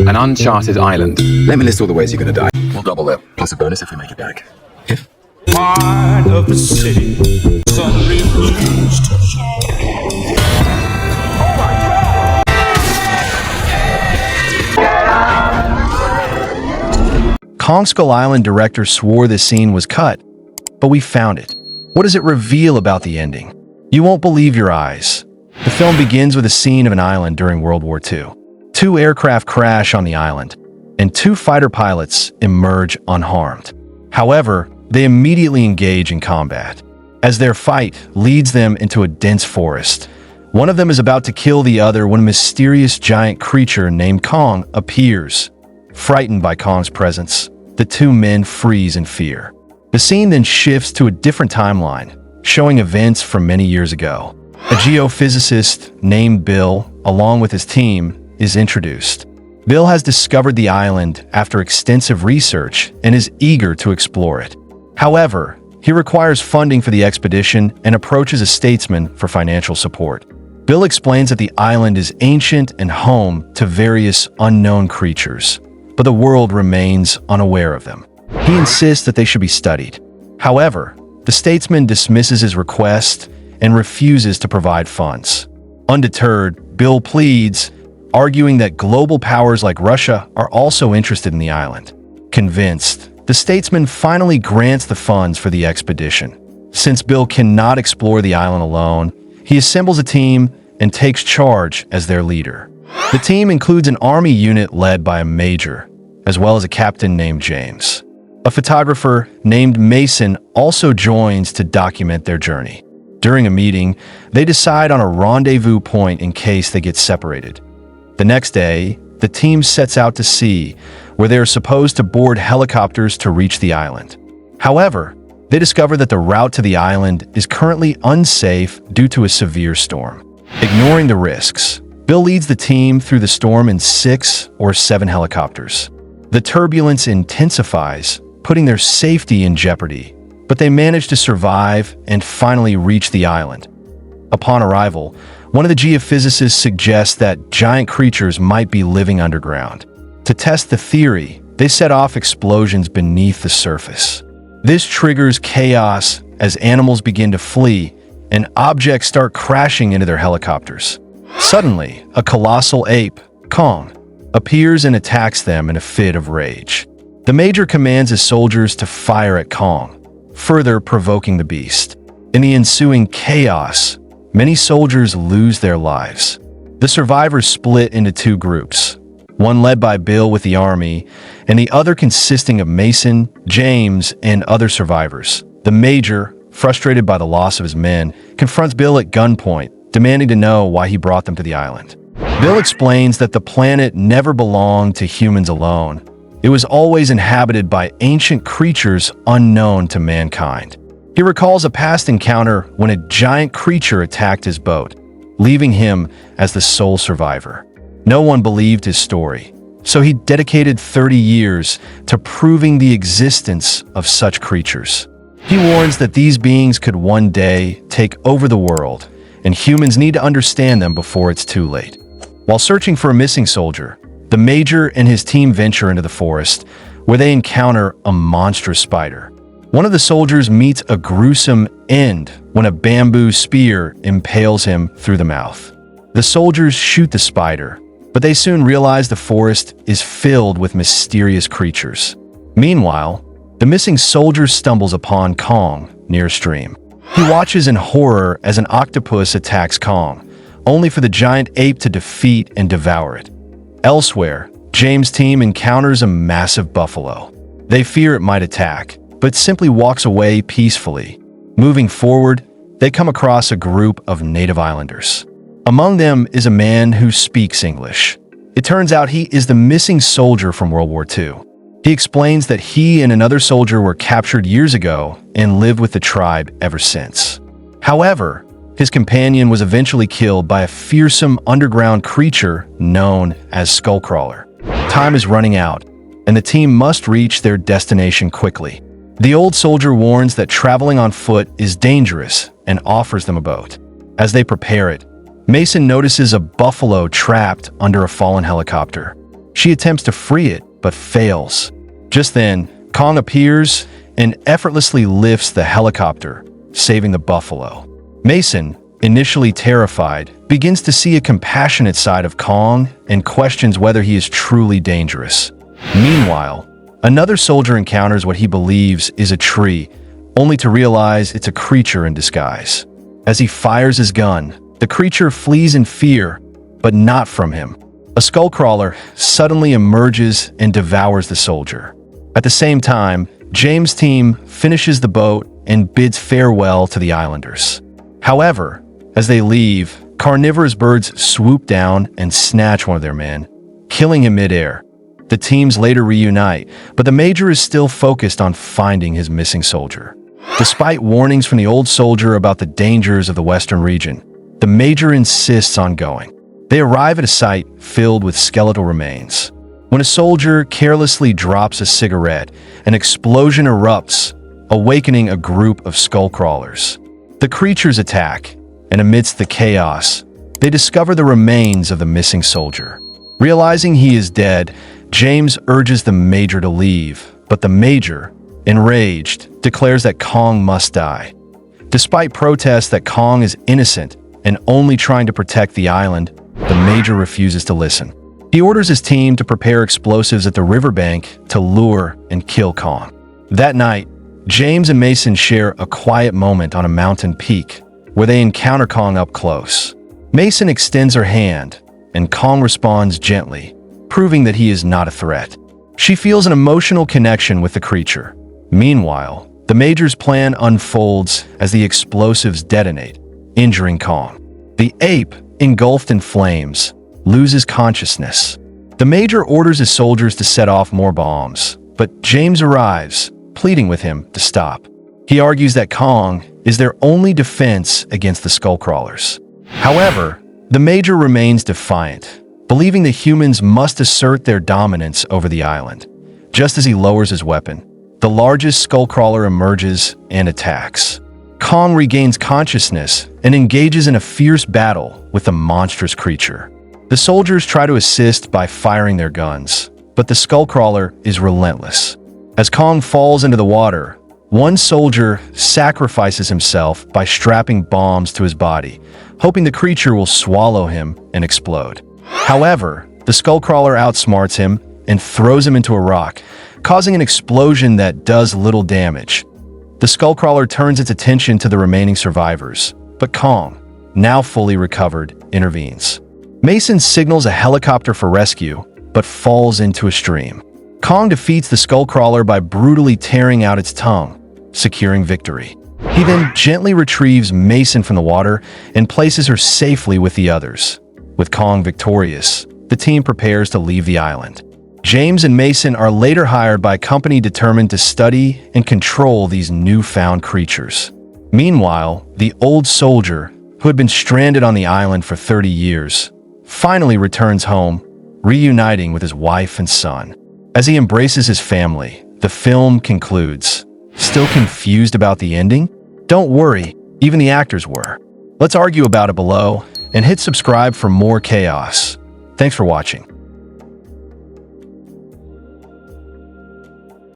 An uncharted island. Let me list all the ways you're gonna die. We'll double it, plus a bonus if we make it back. If? Part of the city, some refuse to show. Kong Skull Island director swore this scene was cut, but we found it. What does it reveal about the ending? You won't believe your eyes. The film begins with a scene of an island during World War II. 2 aircraft crash on the island, and 2 fighter pilots emerge unharmed. However, they immediately engage in combat. As their fight leads them into a dense forest, one of them is about to kill the other when a mysterious giant creature named Kong appears. Frightened by Kong's presence, the 2 men freeze in fear. The scene then shifts to a different timeline, showing events from many years ago. A geophysicist named Bill, along with his team, is introduced. Bill has discovered the island after extensive research and is eager to explore it. However, he requires funding for the expedition and approaches a statesman for financial support. Bill explains that the island is ancient and home to various unknown creatures, but the world remains unaware of them. He insists that they should be studied. However, the statesman dismisses his request and refuses to provide funds. Undeterred, Bill pleads, arguing that global powers like Russia are also interested in the island. Convinced, the statesman finally grants the funds for the expedition. Since Bill cannot explore the island alone, he assembles a team and takes charge as their leader. The team includes an army unit led by a major, as well as a captain named James. A photographer named Mason also joins to document their journey. During a meeting, they decide on a rendezvous point in case they get separated. The next day, the team sets out to sea, where they are supposed to board helicopters to reach the island. However, they discover that the route to the island is currently unsafe due to a severe storm. Ignoring the risks, Bill leads the team through the storm in 6 or 7 helicopters. The turbulence intensifies, putting their safety in jeopardy, but they manage to survive and finally reach the island. Upon arrival, one of the geophysicists suggests that giant creatures might be living underground. To test the theory, they set off explosions beneath the surface. This triggers chaos as animals begin to flee and objects start crashing into their helicopters. Suddenly, a colossal ape, Kong, appears and attacks them in a fit of rage. The major commands his soldiers to fire at Kong, further provoking the beast. In the ensuing chaos, many soldiers lose their lives. The survivors split into 2 groups, one led by Bill with the army, and the other consisting of Mason, James, and other survivors. The major, frustrated by the loss of his men, confronts Bill at gunpoint, demanding to know why he brought them to the island. Bill explains that the planet never belonged to humans alone. It was always inhabited by ancient creatures unknown to mankind. He recalls a past encounter when a giant creature attacked his boat, leaving him as the sole survivor. No one believed his story, so he dedicated 30 years to proving the existence of such creatures. He warns that these beings could one day take over the world, and humans need to understand them before it's too late. While searching for a missing soldier, the major and his team venture into the forest, where they encounter a monstrous spider. One of the soldiers meets a gruesome end when a bamboo spear impales him through the mouth. The soldiers shoot the spider, but they soon realize the forest is filled with mysterious creatures. Meanwhile, the missing soldier stumbles upon Kong near a stream. He watches in horror as an octopus attacks Kong, only for the giant ape to defeat and devour it. Elsewhere, James' team encounters a massive buffalo. They fear it might attack, but simply walks away peacefully. Moving forward, they come across a group of native islanders. Among them is a man who speaks English. It turns out he is the missing soldier from World War II. He explains that he and another soldier were captured years ago and live with the tribe ever since. However, his companion was eventually killed by a fearsome underground creature known as Skullcrawler. Time is running out, and the team must reach their destination quickly. The old soldier warns that traveling on foot is dangerous and offers them a boat. As they prepare it, Mason notices a buffalo trapped under a fallen helicopter. She attempts to free it, but fails. Just then, Kong appears and effortlessly lifts the helicopter, saving the buffalo. Mason, initially terrified, begins to see a compassionate side of Kong and questions whether he is truly dangerous. Meanwhile, another soldier encounters what he believes is a tree, only to realize it's a creature in disguise. As he fires his gun, the creature flees in fear, but not from him. A skullcrawler suddenly emerges and devours the soldier. At the same time, James' team finishes the boat and bids farewell to the islanders. However, as they leave, carnivorous birds swoop down and snatch one of their men, killing him midair. The teams later reunite, but the Major is still focused on finding his missing soldier. Despite warnings from the old soldier about the dangers of the western region, the Major insists on going. They arrive at a site filled with skeletal remains. When a soldier carelessly drops a cigarette, an explosion erupts, awakening a group of skullcrawlers. The creatures attack, and amidst the chaos, they discover the remains of the missing soldier. Realizing he is dead, James urges the Major to leave, but the Major, enraged, declares that Kong must die. Despite protests that Kong is innocent and only trying to protect the island, the Major refuses to listen. He orders his team to prepare explosives at the riverbank to lure and kill Kong. That night, James and Mason share a quiet moment on a mountain peak, where they encounter Kong up close. Mason extends her hand, and Kong responds gently, proving that he is not a threat. She feels an emotional connection with the creature. Meanwhile, the Major's plan unfolds as the explosives detonate, injuring Kong. The ape, engulfed in flames, loses consciousness. The Major orders his soldiers to set off more bombs, but James arrives, pleading with him to stop. He argues that Kong is their only defense against the skullcrawlers. However, the Major remains defiant, believing the humans must assert their dominance over the island. Just as he lowers his weapon, the largest skullcrawler emerges and attacks. Kong regains consciousness and engages in a fierce battle with the monstrous creature. The soldiers try to assist by firing their guns, but the skullcrawler is relentless. As Kong falls into the water, one soldier sacrifices himself by strapping bombs to his body, hoping the creature will swallow him and explode. However, the skullcrawler outsmarts him and throws him into a rock, causing an explosion that does little damage. The skullcrawler turns its attention to the remaining survivors, but Kong, now fully recovered, intervenes. Mason signals a helicopter for rescue, but falls into a stream. Kong defeats the skullcrawler by brutally tearing out its tongue, securing victory. He then gently retrieves Mason from the water and places her safely with the others. With Kong victorious, the team prepares to leave the island. James and Mason are later hired by a company determined to study and control these newfound creatures. Meanwhile, the old soldier, who had been stranded on the island for 30 years, finally returns home, reuniting with his wife and son. As he embraces his family, the film concludes. Still confused about the ending? Don't worry, even the actors were. Let's argue about it below, and hit subscribe for more chaos. Thanks for watching.